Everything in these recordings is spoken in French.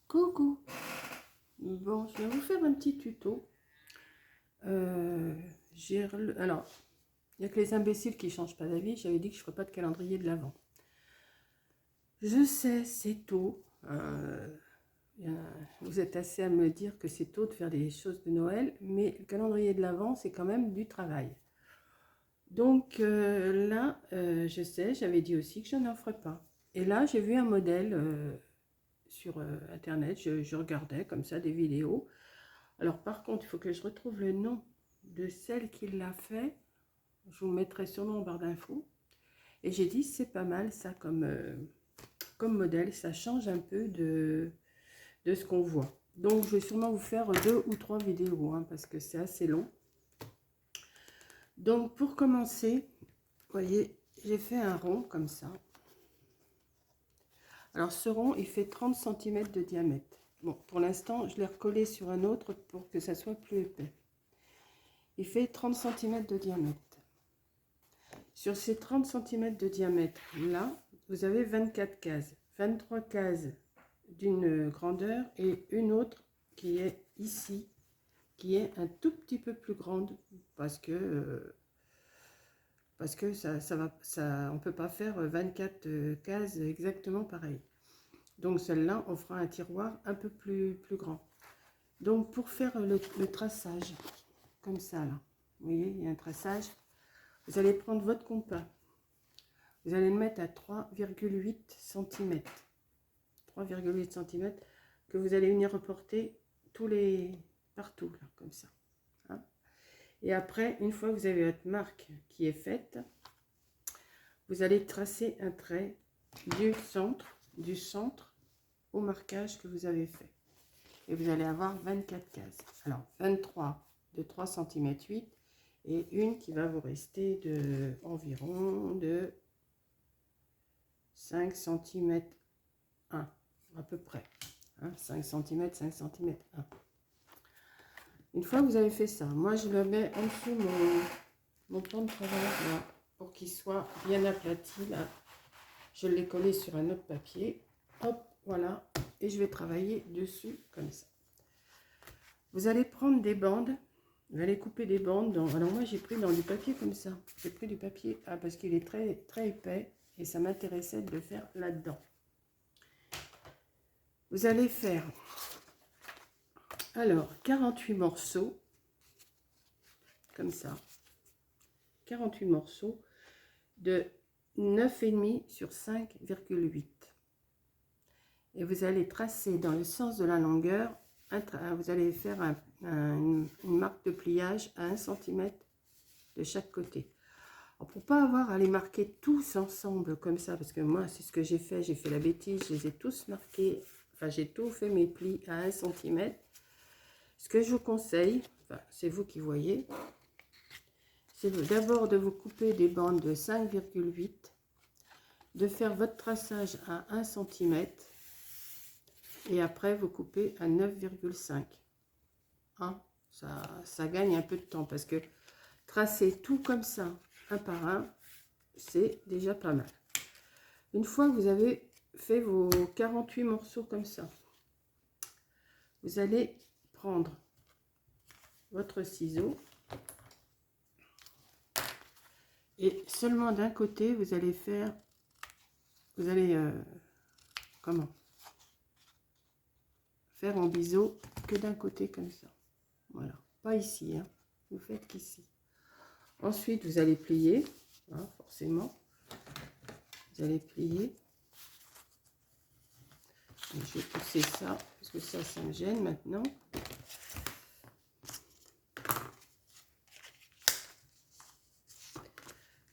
Coucou. Bon, je vais vous faire un petit tuto. Alors, il n'y a que les imbéciles qui ne changent pas d'avis. J'avais dit que je ne ferais pas de calendrier de l'Avent. Je sais, c'est tôt. Vous êtes assez à me dire que c'est tôt de faire des choses de Noël, mais le calendrier de l'Avent, c'est quand même du travail. Donc là, je sais, j'avais dit aussi que je n'en ferais pas. Et là, j'ai vu un modèle sur Internet. Je regardais comme ça des vidéos. Alors par contre, il faut que je retrouve le nom de celle qui l'a fait. Je vous mettrai sûrement en barre d'infos. Et j'ai dit, c'est pas mal ça comme modèle. Ça change un peu de ce qu'on voit. Donc je vais sûrement vous faire 2 ou 3 vidéos, hein, parce que c'est assez long. Donc pour commencer, vous voyez, j'ai fait un rond comme ça. Alors ce rond, il fait 30 cm de diamètre. Bon, pour l'instant, je l'ai recollé sur un autre pour que ça soit plus épais. Il fait 30 cm de diamètre. Sur ces 30 cm de diamètre, là, vous avez 24 cases. 23 cases d'une grandeur et une autre qui est ici, qui est un tout petit peu plus grande parce que on ne peut pas faire 24 cases exactement pareil. Donc celle-là, on fera un tiroir un peu plus grand. Donc pour faire le traçage, comme ça là, vous voyez, il y a un traçage. Vous allez prendre votre compas. Vous allez le mettre à 3,8 cm. 3,8 cm que vous allez venir reporter partout, là, comme ça. Hein. Et après, une fois que vous avez votre marque qui est faite, vous allez tracer un trait du centre au marquage que vous avez fait. Et vous allez avoir 24 cases. Alors, 23 de 3 cm 8 et une qui va vous rester environ de 5 cm 1, à peu près. Hein, 5 cm, 5 cm 1. Une fois que vous avez fait ça, moi je le mets en dessous mon plan de travail là, pour qu'il soit bien aplati. Là. Je l'ai collé sur un autre papier. Hop, voilà. Et je vais travailler dessus comme ça. Vous allez prendre des bandes. Vous allez couper des bandes. Alors moi j'ai pris dans du papier comme ça. J'ai pris du papier parce qu'il est très, très épais. Et ça m'intéressait de le faire là-dedans. Vous allez faire, alors, 48 morceaux, comme ça. 48 morceaux de 9,5 sur 5,8. Et vous allez tracer dans le sens de la longueur, vous allez faire une marque de pliage à 1 cm de chaque côté. Alors, pour ne pas avoir à les marquer tous ensemble comme ça, parce que moi c'est ce que j'ai fait la bêtise, je les ai tous marqués, enfin j'ai tout fait mes plis à 1 cm. Ce que je vous conseille, enfin, c'est vous qui voyez, c'est d'abord de vous couper des bandes de 5,8, de faire votre traçage à 1 cm et après vous coupez à 9,5. Hein, ça gagne un peu de temps parce que tracer tout comme ça, un par un, c'est déjà pas mal. Une fois que vous avez fait vos 48 morceaux comme ça, vous allez prendre votre ciseau et seulement d'un côté vous allez faire, comment faire en biseau que d'un côté comme ça. Voilà, pas ici, hein. Vous faites qu'ici. Ensuite vous allez plier, hein, forcément. Vous allez plier. Et je vais pousser ça parce que ça me gêne maintenant.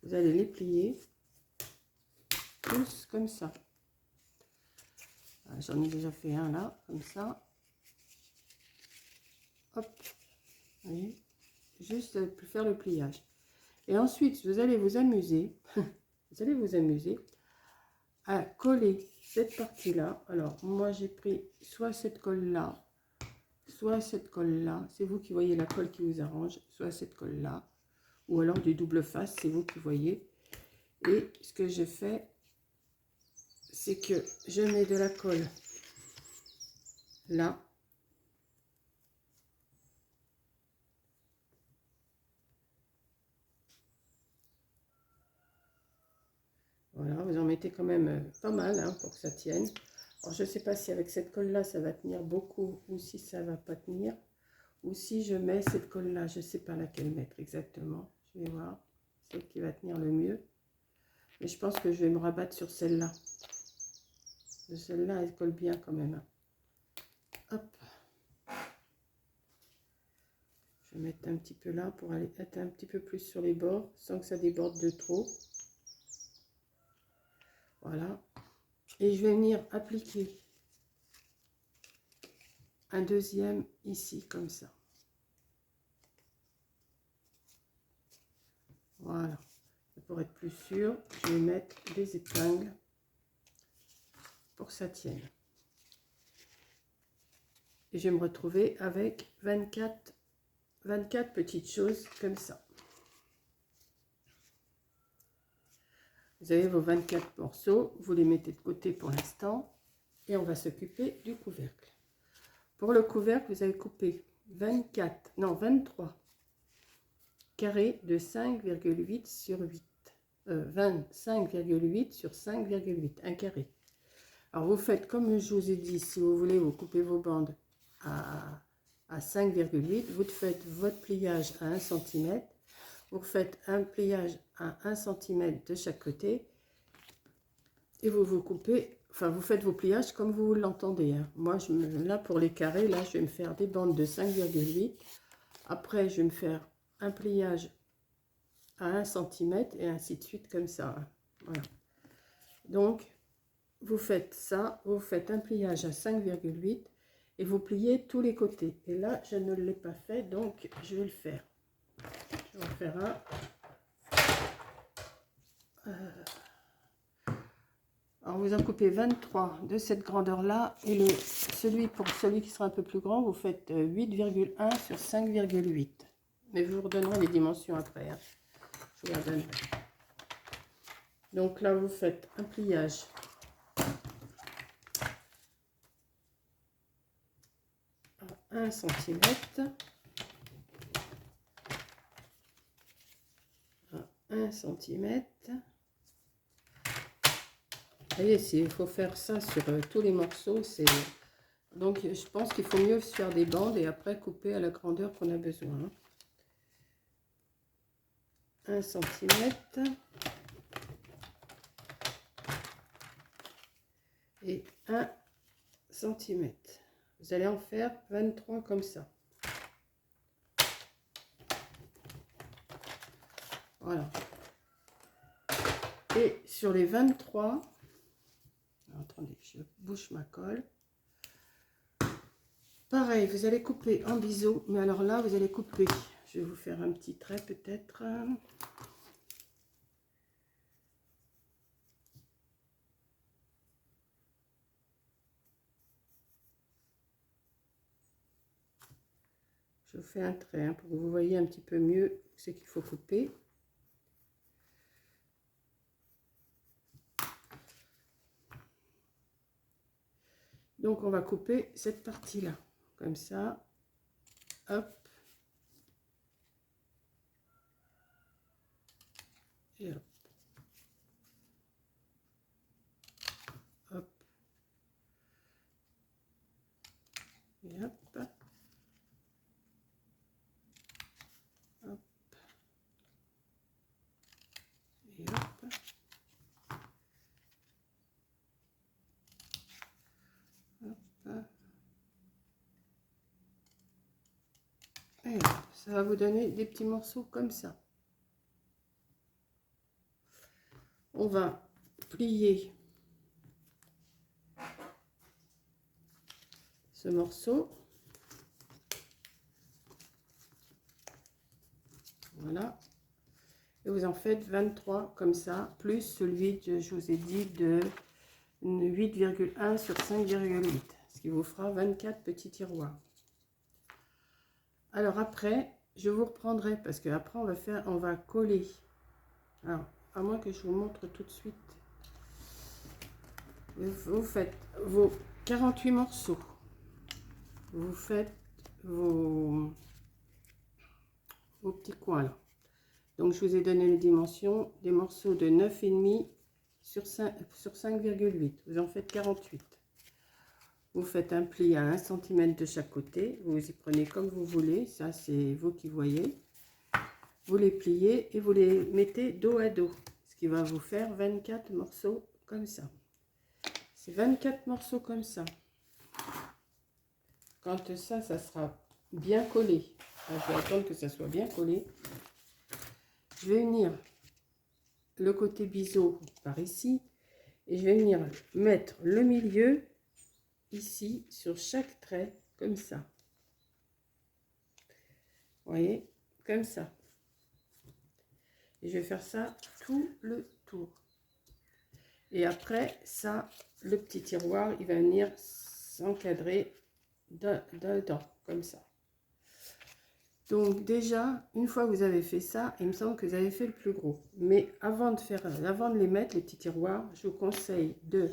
Vous allez les plier tous comme ça. J'en ai déjà fait un là, comme ça. Hop, vous voyez, juste pour faire le pliage. Et ensuite, vous allez vous amuser, à coller cette partie-là. Alors, moi, j'ai pris soit cette colle-là, soit cette colle-là. C'est vous qui voyez la colle qui vous arrange, soit cette colle-là, ou alors du double face, c'est vous qui voyez. Et ce que je fais, c'est que je mets de la colle là. Voilà, vous en mettez quand même pas mal hein, pour que ça tienne. Alors, je ne sais pas si avec cette colle-là, ça va tenir beaucoup ou si ça ne va pas tenir. Ou si je mets cette colle-là, je ne sais pas laquelle mettre exactement. Je vais voir, celle qui va tenir le mieux. Mais je pense que je vais me rabattre sur celle-là. Celle-là, elle colle bien quand même. Hop. Je vais mettre un petit peu là pour aller être un petit peu plus sur les bords, sans que ça déborde de trop. Voilà. Et je vais venir appliquer un deuxième ici, comme ça. Voilà. Et pour être plus sûr, je vais mettre des épingles pour que ça tienne. Et je vais me retrouver avec 24 petites choses comme ça. Vous avez vos 24 morceaux, vous les mettez de côté pour l'instant et on va s'occuper du couvercle. Pour le couvercle, vous allez couper 23 carrés de 5,8 sur 8. 25,8 sur 5,8, un carré. Alors vous faites comme je vous ai dit, si vous voulez, vous coupez vos bandes à 5,8, vous faites votre pliage à 1 cm, vous faites un pliage à 1 cm de chaque côté et vous coupez, enfin vous faites vos pliages comme vous l'entendez. Hein. Moi, là pour les carrés, là je vais me faire des bandes de 5,8. Après, je vais me faire un pliage à 1 cm et ainsi de suite comme ça. Hein. Voilà. Donc, vous faites ça, vous faites un pliage à 5,8 et vous pliez tous les côtés. Et là, je ne l'ai pas fait, donc je vais le faire. Je vais en faire un. Alors, vous en coupez 23 de cette grandeur-là. Et pour celui qui sera un peu plus grand, vous faites 8,1 sur 5,8. Mais je vous redonnerai les dimensions après. Hein. Je vous la donnerai. Donc là, vous faites un pliage à 1 cm. 1 cm. Vous voyez, il faut faire ça sur tous les morceaux. Donc, je pense qu'il faut mieux faire des bandes et après couper à la grandeur qu'on a besoin. Hein. 1 cm. Et 1 cm. Vous allez en faire 23 comme ça. Voilà. Et sur les 23, attendez, je bouche ma colle. Pareil, vous allez couper en biseau, mais alors là, vous allez couper. Je vais vous faire un petit trait peut-être. Je vous fais un trait hein, pour que vous voyez un petit peu mieux ce qu'il faut couper. Donc, on va couper cette partie-là, comme ça. Hop. Et hop. Hop. Et hop. Hop. Et hop. Hop. Et hop. Ça va vous donner des petits morceaux comme ça. On va plier ce morceau. Voilà. Et vous en faites 23 comme ça, plus celui que je vous ai dit de 8,1 sur 5,8. Ce qui vous fera 24 petits tiroirs. Alors après, je vous reprendrai parce que après on va coller. Alors, à moins que je vous montre tout de suite. Vous faites vos 48 morceaux. vous faites vos petits coins là. Donc je vous ai donné les dimensions des morceaux de 9,5 sur 5,8. Vous en faites 48. Vous faites un pli à 1 cm de chaque côté. Vous y prenez comme vous voulez. Ça, c'est vous qui voyez. Vous les pliez et vous les mettez dos à dos. Ce qui va vous faire 24 morceaux comme ça. C'est 24 morceaux comme ça. Quand ça sera bien collé. Je vais attendre que ça soit bien collé. Je vais unir le côté biseau par ici. Et je vais venir mettre le milieu ici sur chaque trait comme ça. Vous voyez, comme ça. Et je vais faire ça tout le tour. Et après ça, le petit tiroir, il va venir s'encadrer dedans, comme ça. Donc déjà, une fois que vous avez fait ça, il me semble que vous avez fait le plus gros. Mais avant de les mettre, les petits tiroirs, je vous conseille de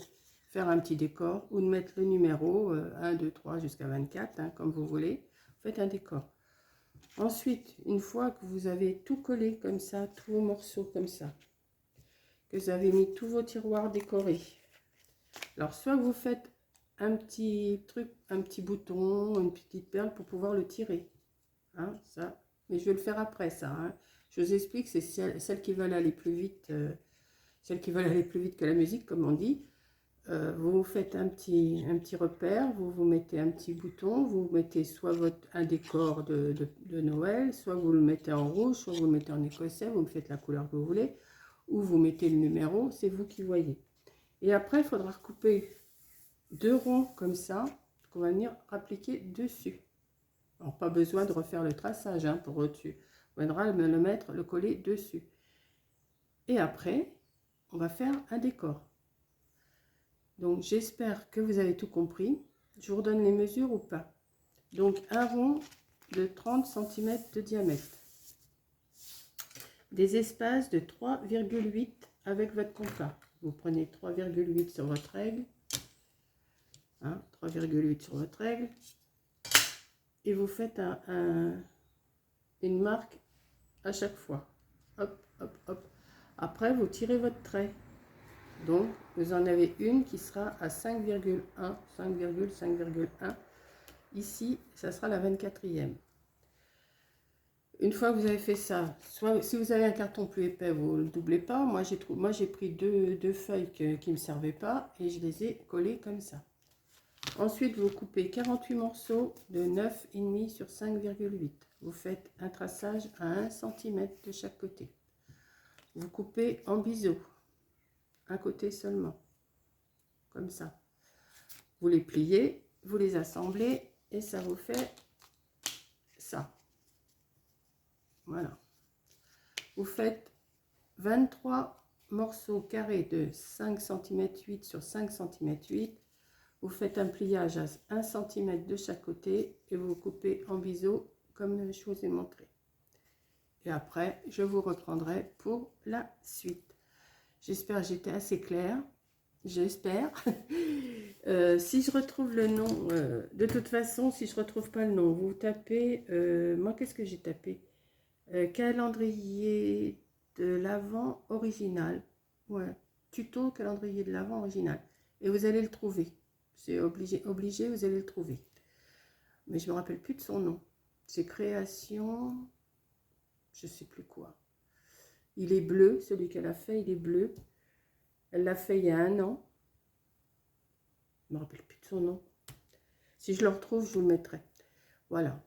faire un petit décor ou de mettre le numéro 1, 2, 3 jusqu'à 24, hein, comme vous voulez. Faites un décor. Ensuite, une fois que vous avez tout collé comme ça, tous vos morceaux comme ça, que vous avez mis tous vos tiroirs décorés, alors soit vous faites un petit truc, un petit bouton, une petite perle pour pouvoir le tirer. Hein, ça, mais je vais le faire après ça. Hein. Je vous explique, c'est celles qui veulent aller plus vite, celles qui veulent aller plus vite que la musique, comme on dit. Vous faites un petit repère, vous mettez un petit bouton, vous mettez soit un décor de Noël, soit vous le mettez en rouge, soit vous le mettez en écossais, vous me faites la couleur que vous voulez, ou vous mettez le numéro, c'est vous qui voyez. Et après, il faudra recouper 2 ronds comme ça, qu'on va venir appliquer dessus. Alors, pas besoin de refaire le traçage hein, pour au-dessus. On viendra le mettre, le coller dessus. Et après, on va faire un décor. Donc, j'espère que vous avez tout compris. Je vous redonne les mesures ou pas. Donc, un rond de 30 cm de diamètre. Des espaces de 3,8 avec votre compas. Vous prenez 3,8 sur votre règle. Hein, 3,8 sur votre règle. Et vous faites une marque à chaque fois. Hop, hop, hop. Après, vous tirez votre trait. Donc, vous en avez une qui sera à 5,1, 5,1. Ici, ça sera la 24e. Une fois que vous avez fait ça, soit si vous avez un carton plus épais, vous ne le doublez pas. Moi, j'ai pris deux feuilles qui ne me servaient pas et je les ai collées comme ça. Ensuite, vous coupez 48 morceaux de 9,5 sur 5,8. Vous faites un traçage à 1 cm de chaque côté. Vous coupez en biseau, un côté seulement, comme ça. Vous les pliez, vous les assemblez et ça vous fait ça. Voilà. Vous faites 23 morceaux carrés de 5 cm 8 sur 5 cm 8. Vous faites un pliage à 1 cm de chaque côté et vous coupez en biseau comme je vous ai montré. Et après, je vous reprendrai pour la suite. J'espère que j'étais assez claire. J'espère. Si je retrouve le nom, de toute façon, si je retrouve pas le nom, vous tapez, moi qu'est-ce que j'ai tapé? Calendrier de l'Avent original. Ouais, tuto calendrier de l'Avent original. Et vous allez le trouver. C'est obligé, vous allez le trouver. Mais je me rappelle plus de son nom. C'est création, je sais plus quoi. Il est bleu, celui qu'elle a fait, il est bleu. Elle l'a fait il y a 1 an. Je me rappelle plus de son nom. Si je le retrouve, je vous le mettrai. Voilà.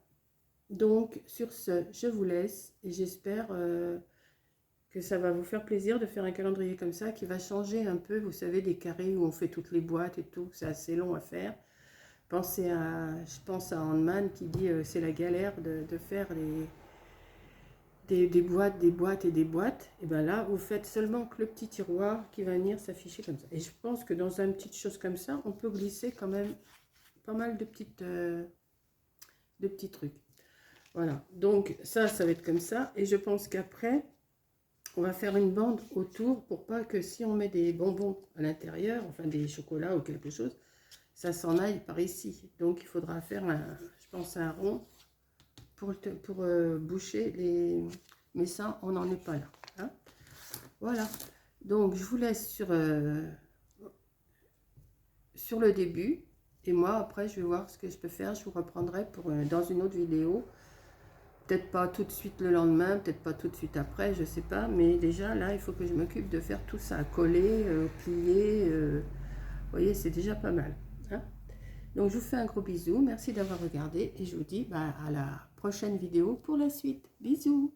Donc, sur ce, je vous laisse et j'espère que ça va vous faire plaisir de faire un calendrier comme ça qui va changer un peu, vous savez, des carrés où on fait toutes les boîtes et tout. C'est assez long à faire. Je pense à Handman qui dit c'est la galère de faire des boîtes, des boîtes et des boîtes. Et bien là, vous faites seulement que le petit tiroir qui va venir s'afficher comme ça. Et je pense que dans une petite chose comme ça, on peut glisser quand même pas mal de petits trucs. Voilà, donc ça va être comme ça. Et je pense qu'après, on va faire une bande autour pour pas que si on met des bonbons à l'intérieur, enfin des chocolats ou quelque chose, ça s'en aille par ici. Donc il faudra faire, je pense, un rond pour boucher les... Mais ça, on n'en est pas là. Hein. Voilà. Donc je vous laisse sur le début. Et moi, après, je vais voir ce que je peux faire. Je vous reprendrai pour, dans une autre vidéo. Peut-être pas tout de suite le lendemain, peut-être pas tout de suite après, je sais pas. Mais déjà, là, il faut que je m'occupe de faire tout ça. Coller, plier. Vous voyez, c'est déjà pas mal. Hein. Donc, je vous fais un gros bisou. Merci d'avoir regardé. Et je vous dis à la prochaine vidéo pour la suite. Bisous.